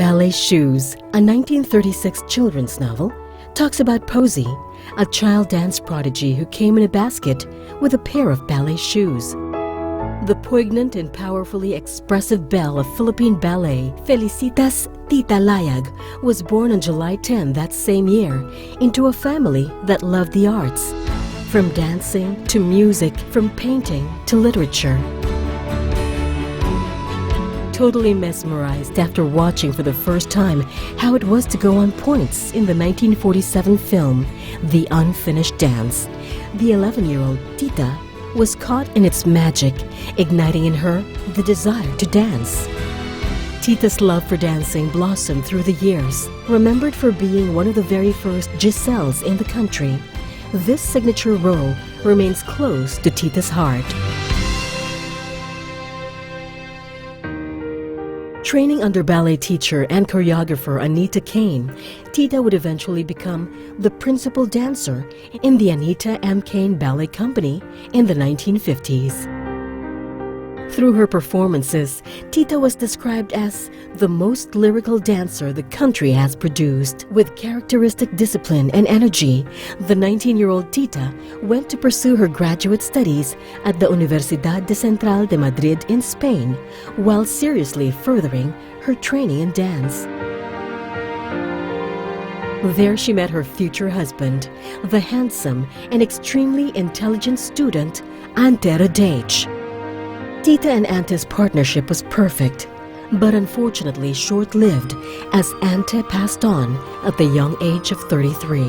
Ballet Shoes, a 1936 children's novel, talks about Posy, a child dance prodigy who came in a basket with a pair of ballet shoes. The poignant and powerfully expressive belle of Philippine ballet, Felicitas Radaic, was born on July 10 that same year into a family that loved the arts, from dancing to music, from painting to literature. Totally mesmerized after watching for the first time how it was to go on points in the 1947 film The Unfinished Dance, the 11-year-old Tita was caught in its magic, igniting in her the desire to dance. Tita's love for dancing blossomed through the years, remembered for being one of the very first Giselles in the country. This signature role remains close to Tita's heart. Training under ballet teacher and choreographer Anita Kane, Tita would eventually become the principal dancer in the Anita M. Kane Ballet Company in the 1950s. Through her performances, Tita was described as the most lyrical dancer the country has produced. With characteristic discipline and energy, the 19-year-old Tita went to pursue her graduate studies at the Universidad de Central de Madrid in Spain, while seriously furthering her training in dance. There she met her future husband, the handsome and extremely intelligent student, Ante Radaic. Tita and Ante's partnership was perfect, but unfortunately short-lived as Ante passed on at the young age of 33.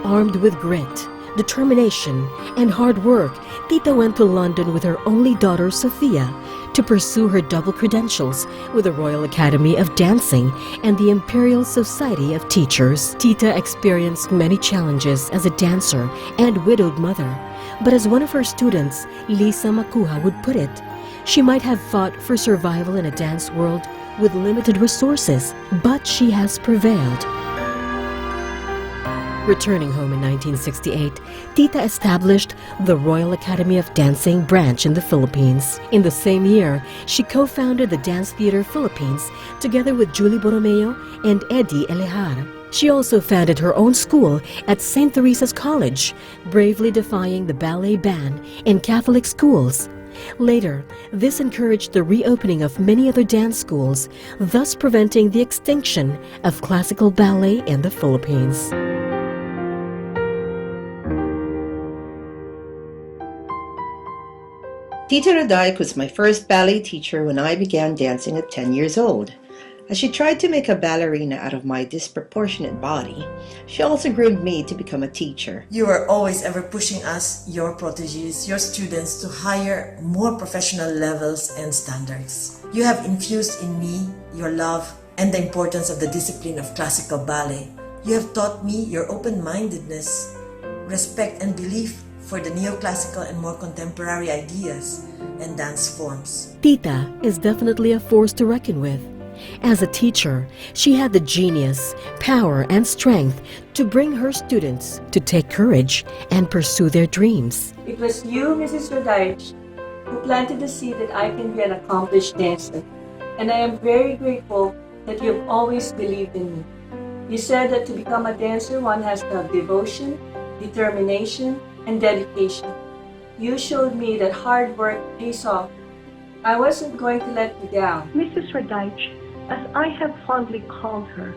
Armed with grit, determination, and hard work, Tita went to London with her only daughter, Sophia, to pursue her double credentials with the Royal Academy of Dancing and the Imperial Society of Teachers. Tita experienced many challenges as a dancer and widowed mother, but as one of her students, Lisa Makuha, would put it, she might have fought for survival in a dance world with limited resources, but she has prevailed. Returning home in 1968, Tita established the Royal Academy of Dancing branch in the Philippines. In the same year, she co-founded the Dance Theater Philippines together with Julie Borromeo and Eddie Elejar. She also founded her own school at St. Teresa's College, bravely defying the ballet ban in Catholic schools. Later, this encouraged the reopening of many other dance schools, thus preventing the extinction of classical ballet in the Philippines. Tita Radaic was my first ballet teacher when I began dancing at 10 years old. As she tried to make a ballerina out of my disproportionate body, she also groomed me to become a teacher. You are always ever pushing us, your protégés, your students, to higher, more professional levels and standards. You have infused in me your love and the importance of the discipline of classical ballet. You have taught me your open-mindedness, respect and belief for the neoclassical and more contemporary ideas and dance forms. Tita is definitely a force to reckon with. As a teacher, she had the genius, power, and strength to bring her students to take courage and pursue their dreams. It was you, Mrs. Radaic, who planted the seed that I can be an accomplished dancer, and I am very grateful that you have always believed in me. You said that to become a dancer, one has to have devotion, determination, and dedication. You showed me that hard work pays off. I wasn't going to let you down. Mrs. Radaic, as I have fondly called her,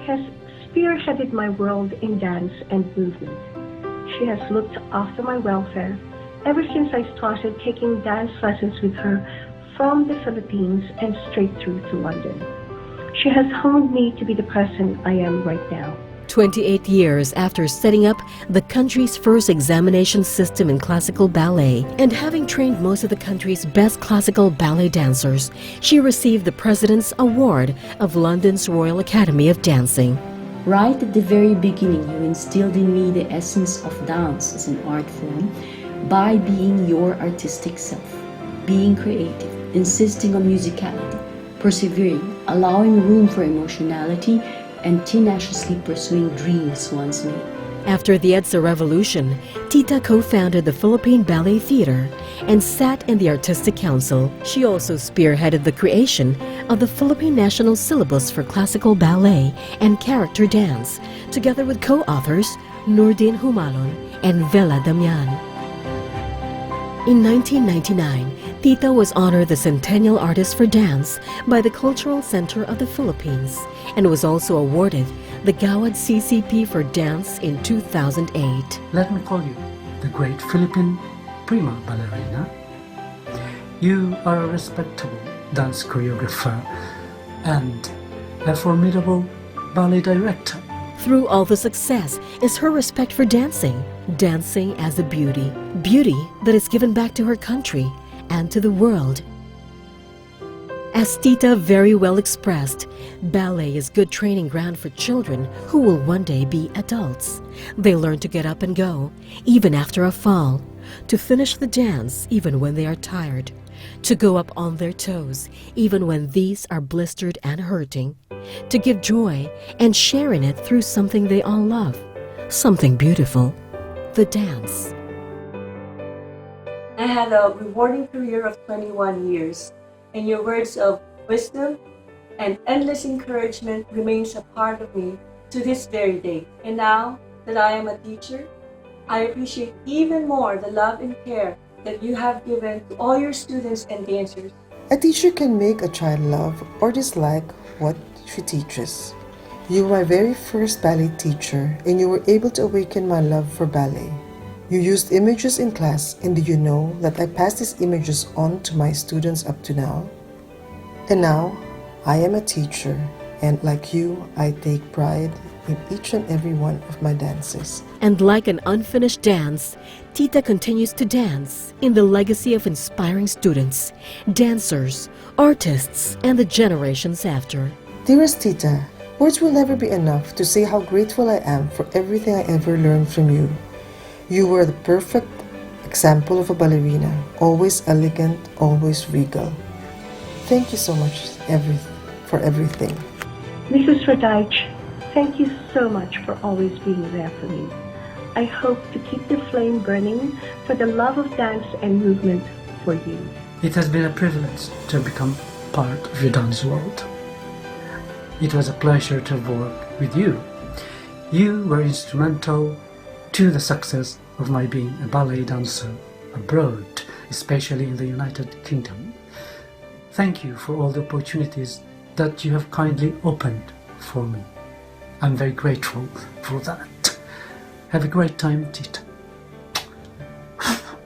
has spearheaded my world in dance and movement. She has looked after my welfare ever since I started taking dance lessons with her from the Philippines and straight through to London. She has honed me to be the person I am right now. 28 years after setting up the country's first examination system in classical ballet and having trained most of the country's best classical ballet dancers, she received the President's Award of London's Royal Academy of Dancing. Right at the very beginning, you instilled in me the essence of dance as an art form by being your artistic self, being creative, insisting on musicality, persevering, allowing room for emotionality, and tenaciously pursuing dreams once made. After the EDSA Revolution, Tita co-founded the Philippine Ballet Theater and sat in the Artistic Council. She also spearheaded the creation of the Philippine National Syllabus for Classical Ballet and Character Dance, together with co-authors Nurdin Humalon and Vela Damian. In 1999, Tita was honored the Centennial Artist for Dance by the Cultural Center of the Philippines and was also awarded the Gawad CCP for Dance in 2008. Let me call you the great Philippine prima ballerina. You are a respectable dance choreographer and a formidable ballet director. Through all the success is her respect for dancing, dancing as a beauty, beauty that is given back to her country and to the world. As Tita very well expressed, ballet is good training ground for children who will one day be adults. They learn to get up and go, even after a fall, to finish the dance even when they are tired, to go up on their toes even when these are blistered and hurting, to give joy and share in it through something they all love, something beautiful, the dance. I had a rewarding career of 21 years, and your words of wisdom and endless encouragement remains a part of me to this very day. And now that I am a teacher, I appreciate even more the love and care that you have given to all your students and dancers. A teacher can make a child love or dislike what she teaches. You were my very first ballet teacher, and you were able to awaken my love for ballet. You used images in class, and do you know that I pass these images on to my students up to now? And now, I am a teacher, and like you, I take pride in each and every one of my dances. And like an unfinished dance, Tita continues to dance in the legacy of inspiring students, dancers, artists, and the generations after. Dearest Tita, words will never be enough to say how grateful I am for everything I ever learned from you. You were the perfect example of a ballerina, always elegant, always regal. Thank you so much for everything. Mrs. Radaic, thank you so much for always being there for me. I hope to keep the flame burning for the love of dance and movement for you. It has been a privilege to become part of your dance world. It was a pleasure to work with you. You were instrumental to the success of my being a ballet dancer abroad, especially in the United Kingdom. Thank you for all the opportunities that you have kindly opened for me. I'm very grateful for that. Have a great time, Tita.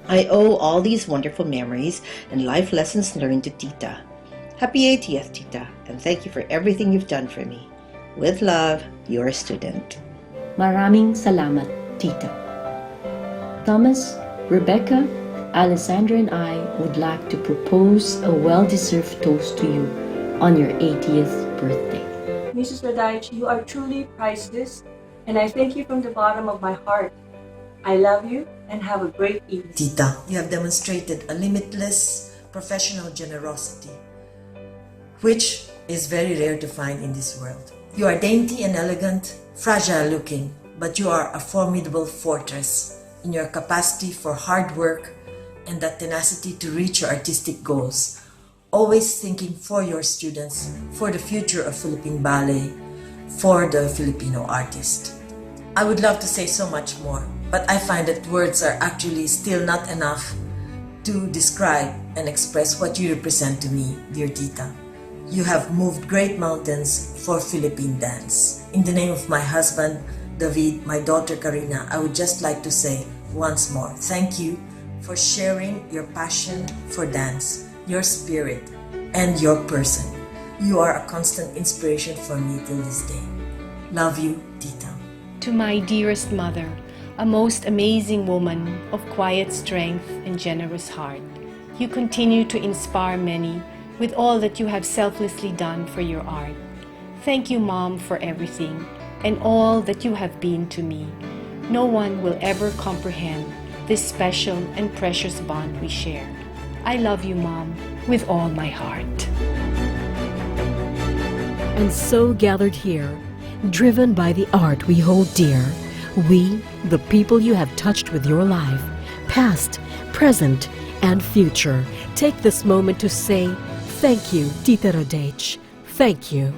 I owe all these wonderful memories and life lessons learned to Tita. Happy 80th, Tita, and thank you for everything you've done for me. With love, your student. Maraming salamat, Tita. Thomas, Rebecca, Alessandra and I would like to propose a well-deserved toast to you on your 80th birthday. Mrs. Radaic, you are truly priceless, and I thank you from the bottom of my heart. I love you and have a great evening. Tita, you have demonstrated a limitless professional generosity, which is very rare to find in this world. You are dainty and elegant, fragile looking, but you are a formidable fortress in your capacity for hard work and that tenacity to reach your artistic goals, always thinking for your students, for the future of Philippine ballet, for the Filipino artist. I would love to say so much more, but I find that words are actually still not enough to describe and express what you represent to me, dear Tita. You have moved great mountains for Philippine dance. In the name of my husband, David, my daughter Karina, I would just like to say once more, thank you for sharing your passion for dance, your spirit, and your person. You are a constant inspiration for me till this day. Love you, Tita. To my dearest mother, a most amazing woman of quiet strength and generous heart, you continue to inspire many with all that you have selflessly done for your art. Thank you, Mom, for everything and all that you have been to me. No one will ever comprehend this special and precious bond we share. I love you, Mom, with all my heart. And so gathered here, driven by the art we hold dear, We, the people you have touched with your life, past, present, and future, take this moment to say, thank you, Tita Radaic. Thank you.